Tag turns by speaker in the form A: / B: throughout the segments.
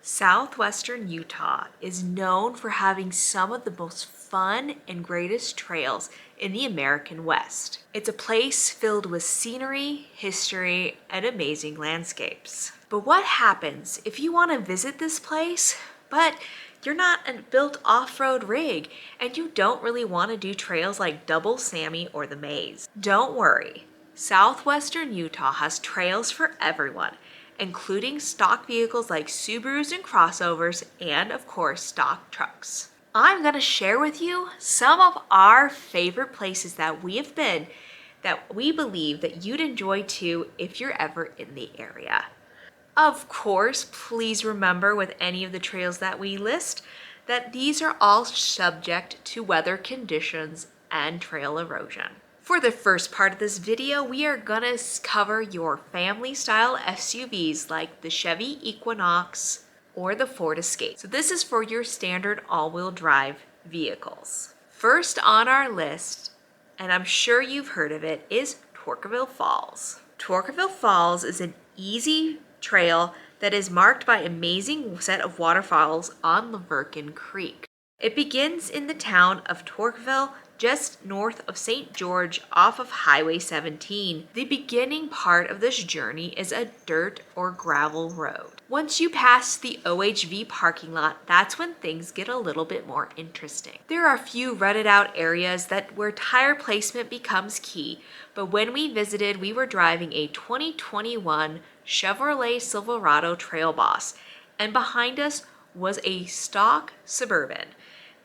A: Southwestern Utah is known for having some of the most fun and greatest trails in the American West. It's a place filled with scenery, history, and amazing landscapes. But what happens if you want to visit this place, but you're not a built off-road rig and you don't really want to do trails like Double Sammy or the Maze? Don't worry. Southwestern Utah has trails for everyone, including stock vehicles like Subarus and crossovers, and of course, stock trucks. I'm gonna share with you some of our favorite places that we have been that we believe that you'd enjoy too if you're ever in the area. Of course, please remember with any of the trails that we list that these are all subject to weather conditions and trail erosion. For the first part of this video, we are gonna cover your family style SUVs like the Chevy Equinox or the Ford Escape. So this is for your standard all-wheel drive vehicles. First on our list, and I'm sure you've heard of it, is Torquerville Falls. Torquerville Falls is an easy trail that is marked by an amazing set of waterfalls on Laverkin Creek. It begins in the town of Torquerville, just north of St. George off of Highway 17. The beginning part of this journey is a dirt or gravel road. Once you pass the OHV parking lot, that's when things get a little bit more interesting. There are a few rutted out areas where tire placement becomes key, but when we visited, we were driving a 2021 Chevrolet Silverado Trail Boss, and behind us was a stock Suburban.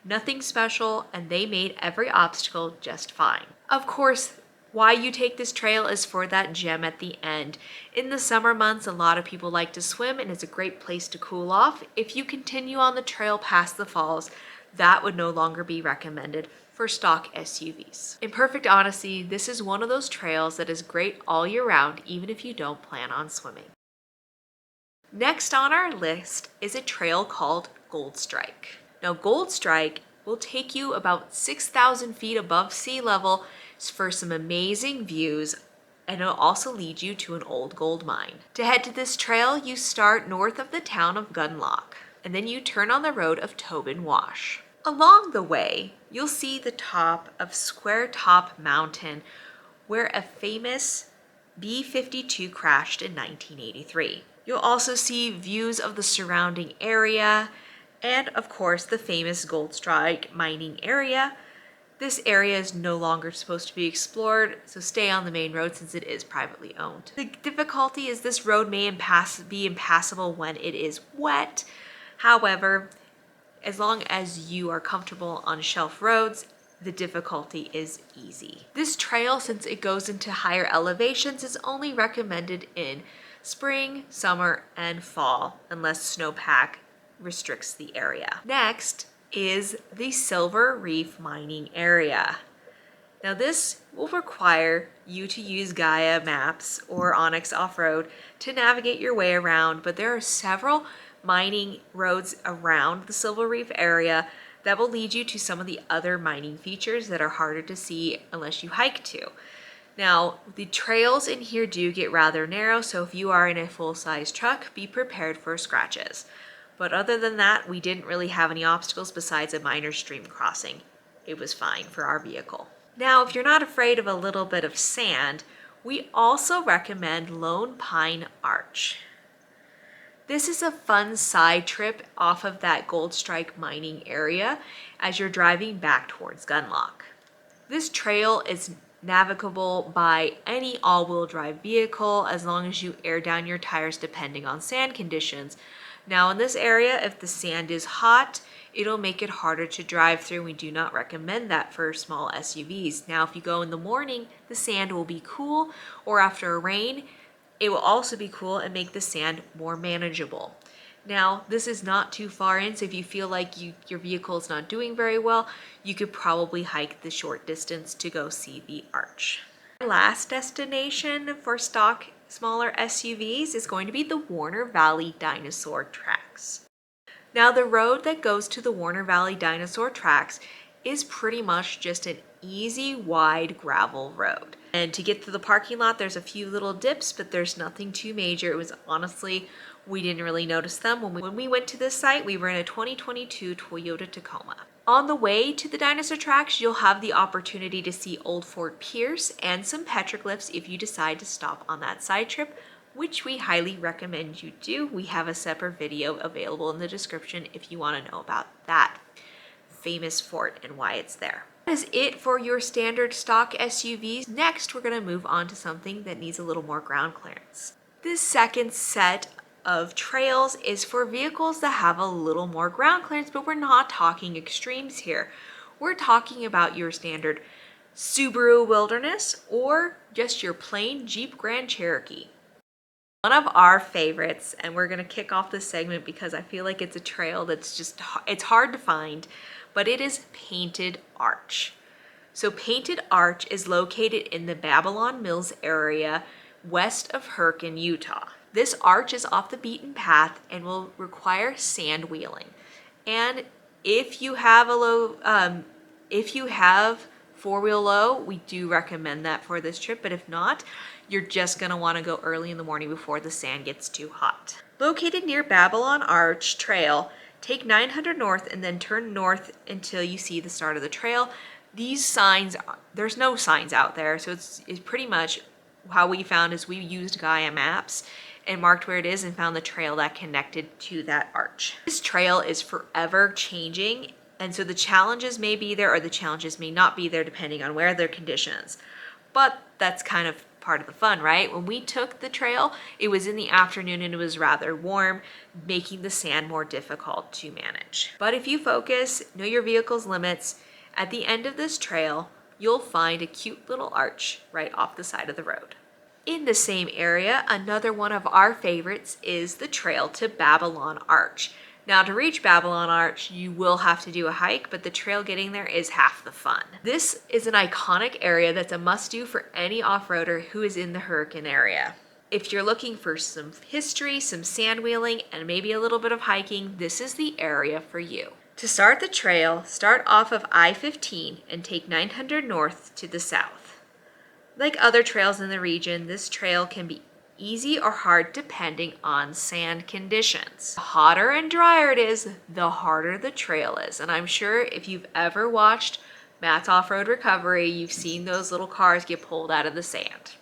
A: Nothing special, and they made every obstacle just fine. Of course, why you take this trail is for that gem at the end. In the summer months, a lot of people like to swim, and it's a great place to cool off. If you continue on the trail past the falls, that would no longer be recommended for stock SUVs. In perfect honesty, this is one of those trails that is great all year round, even if you don't plan on swimming. Next on our list is a trail called Goldstrike. Now, Goldstrike will take you about 6,000 feet above sea level for some amazing views, and it'll also lead you to an old gold mine. To head to this trail, you start north of the town of Gunlock, and then you turn on the road of Tobin Wash. Along the way, you'll see the top of Square Top Mountain, where a famous B-52 crashed in 1983. You'll also see views of the surrounding area, and of course the famous Goldstrike mining area. This area is no longer supposed to be explored, so stay on the main road since it is privately owned. The difficulty is this road may be impassable when it is wet. However, as long as you are comfortable on shelf roads, the difficulty is easy. This trail, since it goes into higher elevations, is only recommended in spring, summer, and fall, unless snowpack restricts the area. Next is the Silver Reef mining area. Now this will require you to use Gaia Maps or Onyx Off-Road to navigate your way around, but there are several mining roads around the Silver Reef area that will lead you to some of the other mining features that are harder to see unless you hike to. Now, the trails in here do get rather narrow, so if you are in a full-size truck, be prepared for scratches. But other than that, we didn't really have any obstacles besides a minor stream crossing. It was fine for our vehicle. Now, if you're not afraid of a little bit of sand, we also recommend Lone Pine Arch. This is a fun side trip off of that Goldstrike mining area as you're driving back towards Gunlock. This trail is navigable by any all-wheel drive vehicle as long as you air down your tires depending on sand conditions. Now in this area, if the sand is hot, it'll make it harder to drive through. We do not recommend that for small SUVs. Now if you go in the morning, the sand will be cool, or after a rain, it will also be cool and make the sand more manageable. Now, this is not too far in, so if you feel like your vehicle is not doing very well, you could probably hike the short distance to go see the arch. Our last destination for stock smaller SUVs is going to be the Warner Valley Dinosaur Tracks. Now, the road that goes to the Warner Valley Dinosaur Tracks is pretty much just an easy, wide gravel road. And to get to the parking lot, there's a few little dips, but there's nothing too major. It was honestly We didn't really notice them. When we went to this site, we were in a 2022 Toyota Tacoma. On the way to the dinosaur tracks, you'll have the opportunity to see Old Fort Pierce and some petroglyphs if you decide to stop on that side trip, which we highly recommend you do. We have a separate video available in the description if you want to know about that famous fort and why it's there. That is it for your standard stock SUVs. Next, we're going to move on to something that needs a little more ground clearance. This second set of trails is for vehicles that have a little more ground clearance, but we're not talking extremes here. We're talking about your standard Subaru Wilderness or just your plain Jeep Grand Cherokee. One of our favorites, and we're going to kick off this segment because I feel like it's a trail that's just, it's hard to find, but it is Painted Arch. So Painted Arch is located in the Babylon Mills area west of Herkin, Utah. This arch is off the beaten path and will require sand wheeling. And if you have four-wheel low, we do recommend that for this trip, but if not, you're just gonna wanna go early in the morning before the sand gets too hot. Located near Babylon Arch Trail, take 900 north and then turn north until you see the start of the trail. These signs, there's no signs out there, so it's pretty much how we found is we used Gaia Maps and marked where it is and found the trail that connected to that arch. This trail is forever changing, and so the challenges may be there or the challenges may not be there depending on weather conditions. But that's kind of part of the fun, right? When we took the trail, it was in the afternoon and it was rather warm, making the sand more difficult to manage. But if you focus, know your vehicle's limits, at the end of this trail, you'll find a cute little arch right off the side of the road. In the same area, another one of our favorites is the trail to Babylon Arch. Now, to reach Babylon Arch, you will have to do a hike, but the trail getting there is half the fun. This is an iconic area that's a must-do for any off-roader who is in the Hurricane area. If you're looking for some history, some sand wheeling, and maybe a little bit of hiking, this is the area for you. To start the trail, start off of I-15 and take 900 north to the south. Like other trails in the region, this trail can be easy or hard depending on sand conditions. The hotter and drier it is, the harder the trail is. And I'm sure if you've ever watched Matt's Off-Road Recovery, you've seen those little cars get pulled out of the sand.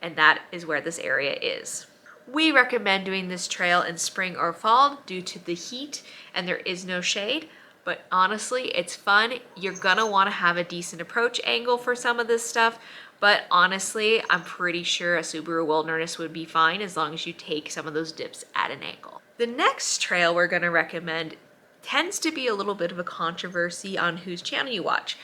A: And that is where this area is. We recommend doing this trail in spring or fall due to the heat and there is no shade. But honestly, it's fun. You're gonna wanna have a decent approach angle for some of this stuff. But honestly, I'm pretty sure a Subaru Wilderness would be fine as long as you take some of those dips at an angle. The next trail we're gonna recommend tends to be a little bit of a controversy on whose channel you watch.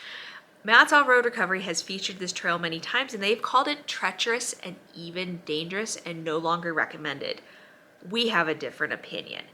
A: Matt's Off-Road Recovery has featured this trail many times and they've called it treacherous and even dangerous and no longer recommended. We have a different opinion.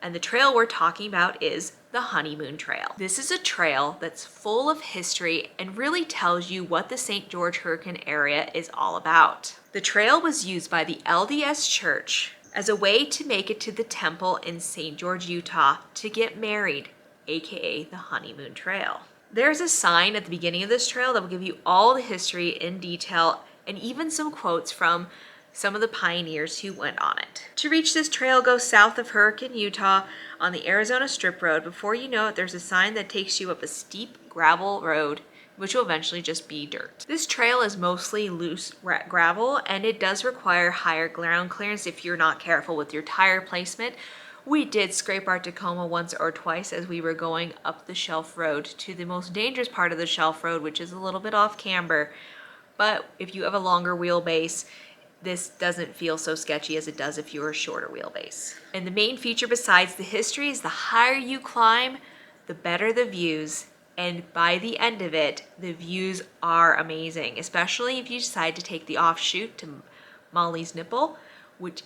A: And the trail we're talking about is the Honeymoon Trail. This is a trail that's full of history and really tells you what the St. George Hurricane area is all about. The trail was used by the LDS Church as a way to make it to the temple in St. George, Utah to get married, aka the Honeymoon Trail. There's a sign at the beginning of this trail that will give you all the history in detail and even some quotes from some of the pioneers who went on it. To reach this trail, go south of Hurricane, Utah on the Arizona Strip Road. Before you know it, there's a sign that takes you up a steep gravel road, which will eventually just be dirt. This trail is mostly loose gravel and it does require higher ground clearance if you're not careful with your tire placement. We did scrape our Tacoma once or twice as we were going up the Shelf Road to the most dangerous part of the Shelf Road, which is a little bit off camber. But if you have a longer wheelbase, this doesn't feel so sketchy as it does if you're a shorter wheelbase. And the main feature besides the history is the higher you climb, the better the views. And by the end of it, the views are amazing, especially if you decide to take the offshoot to Molly's Nipple, which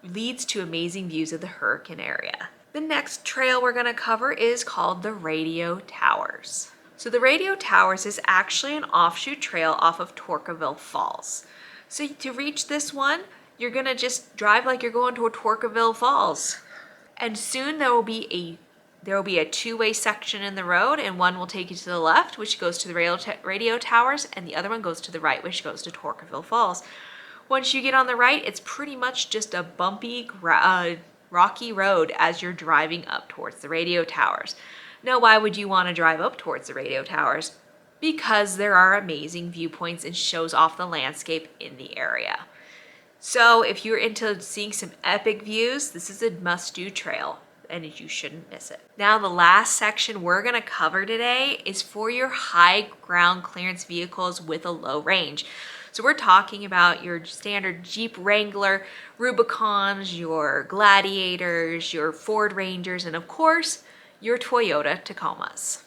A: leads to amazing views of the Hurricane area. The next trail we're gonna cover is called the Radio Towers. So the Radio Towers is actually an offshoot trail off of Torquerville Falls. So to reach this one, you're gonna just drive like you're going to a Torquerville Falls. And soon there will be a two-way section in the road, and one will take you to the left, which goes to the radio towers, and the other one goes to the right, which goes to Torquerville Falls. Once you get on the right, it's pretty much just a bumpy rocky road as you're driving up towards the radio towers. Now, why would you want to drive up towards the radio towers? Because there are amazing viewpoints and shows off the landscape in the area. So if you're into seeing some epic views, this is a must-do trail and you shouldn't miss it. Now, the last section we're going to cover today is for your high ground clearance vehicles with a low range. So we're talking about your standard Jeep Wrangler, Rubicons, your Gladiators, your Ford Rangers, and of course, your Toyota Tacomas.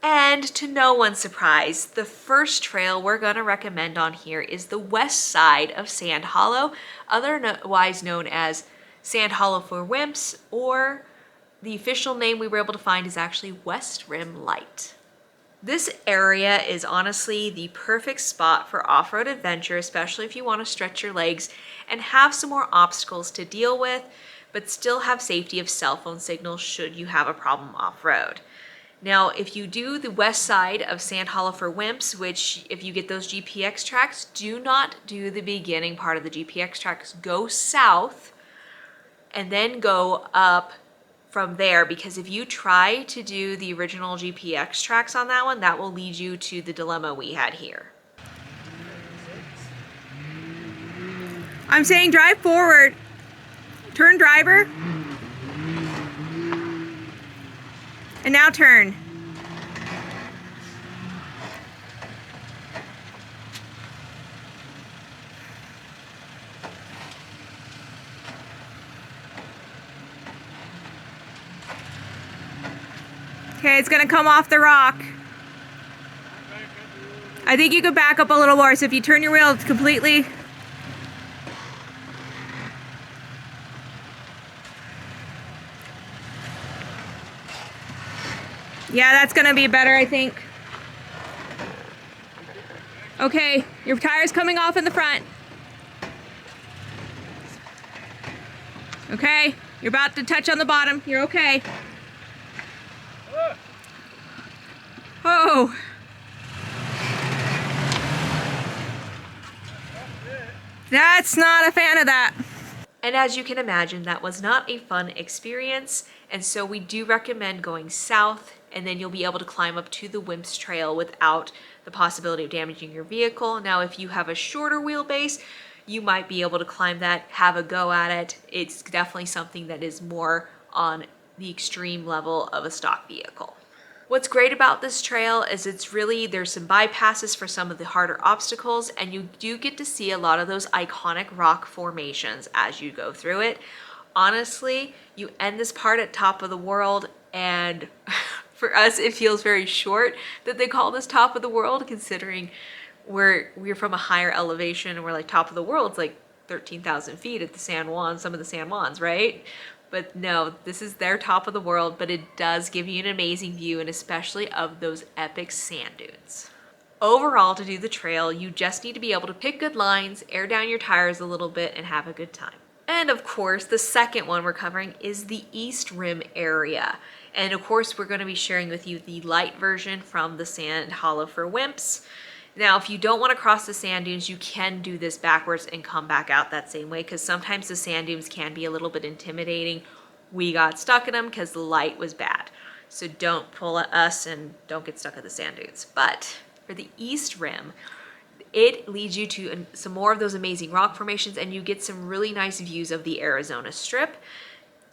A: And to no one's surprise, the first trail we're going to recommend on here is the west side of Sand Hollow, otherwise known as Sand Hollow for Whimps, or the official name we were able to find is actually West Rim Lite. This area is honestly the perfect spot for off-road adventure, especially if you want to stretch your legs and have some more obstacles to deal with, but still have safety of cell phone signals should you have a problem off-road. Now, if you do the west side of Sand Hollow for Whimps, which if you get those GPX tracks, do not do the beginning part of the GPX tracks. Go south and then go up from there, because if you try to do the original GPX tracks on that one, that will lead you to the dilemma we had here.
B: I'm saying drive forward. Turn driver. And now turn. Okay, it's gonna come off the rock. I think you could back up a little more, so if you turn your wheel, it's completely... Yeah, that's gonna be better, I think. Okay, your tire's coming off in the front. Okay, you're about to touch on the bottom. You're okay. Oh. That's not a fan of that.
A: And as you can imagine, that was not a fun experience, and so we do recommend going south, and then you'll be able to climb up to the Whimps Trail without the possibility of damaging your vehicle. Now, if you have a shorter wheelbase, you might be able to climb that, have a go at it. It's definitely something that is more on the extreme level of a stock vehicle. What's great about this trail is there's some bypasses for some of the harder obstacles, and you do get to see a lot of those iconic rock formations as you go through it. Honestly, you end this part at top of the world, and for us, it feels very short that they call this top of the world, considering we're from a higher elevation and we're like top of the world. It's like 13,000 feet at the San Juan, some of the San Juans, right? But no, this is their top of the world, but it does give you an amazing view, and especially of those epic sand dunes. Overall, to do the trail, you just need to be able to pick good lines, air down your tires a little bit, and have a good time. And of course, the second one we're covering is the East Rim area. And of course, we're going to be sharing with you the light version from the Sand Hollow for Whimps. Now, if you don't want to cross the sand dunes, you can do this backwards and come back out that same way, because sometimes the sand dunes can be a little bit intimidating. We got stuck in them because the light was bad. So don't pull at us and don't get stuck at the sand dunes. But for the East Rim, it leads you to some more of those amazing rock formations, and you get some really nice views of the Arizona Strip.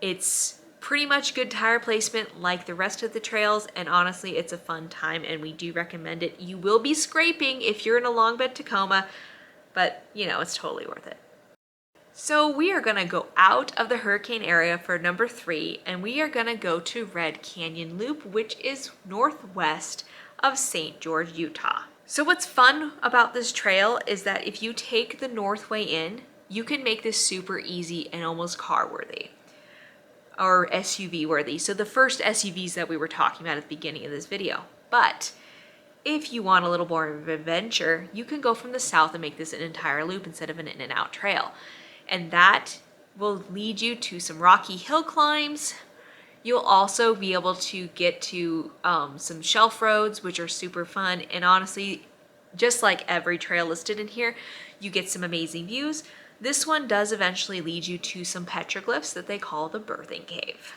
A: It's pretty much good tire placement like the rest of the trails, and honestly, it's a fun time and we do recommend it. You will be scraping if you're in a long bed Tacoma, but you know, it's totally worth it. So we are gonna go out of the hurricane area for number 3, and we are gonna go to Red Canyon Loop, which is northwest of St. George, Utah. So what's fun about this trail is that if you take the north way in, you can make this super easy and almost car worthy. Or SUV worthy. So the first SUVs that we were talking about at the beginning of this video. But if you want a little more of an adventure, you can go from the south and make this an entire loop instead of an in and out trail. And that will lead you to some rocky hill climbs. You'll also be able to get to some shelf roads, which are super fun. And honestly, just like every trail listed in here, you get some amazing views. This one does eventually lead you to some petroglyphs that they call the birthing cave.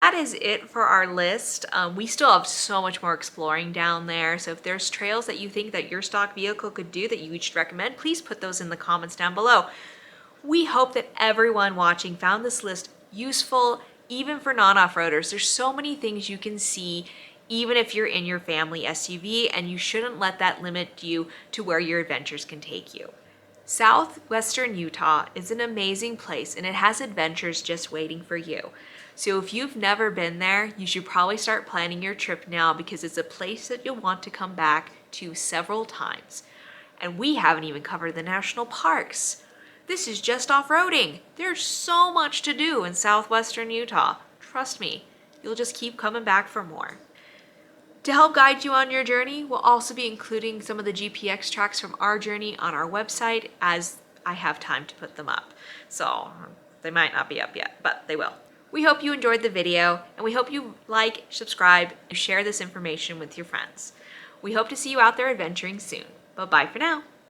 A: That is it for our list. We still have so much more exploring down there, so if there's trails that you think that your stock vehicle could do that you should recommend, please put those in the comments down below. We hope that everyone watching found this list useful, even for non-off-roaders. There's so many things you can see even if you're in your family SUV, and you shouldn't let that limit you to where your adventures can take you. Southwestern Utah is an amazing place, and it has adventures just waiting for you. So if you've never been there, you should probably start planning your trip now, because it's a place that you'll want to come back to several times. And we haven't even covered the national parks. This is just off-roading. There's so much to do in southwestern Utah. Trust me, you'll just keep coming back for more. To help guide you on your journey, we'll also be including some of the GPX tracks from our journey on our website as I have time to put them up. So they might not be up yet, but they will. We hope you enjoyed the video, and we hope you like, subscribe, and share this information with your friends. We hope to see you out there adventuring soon. But bye for now.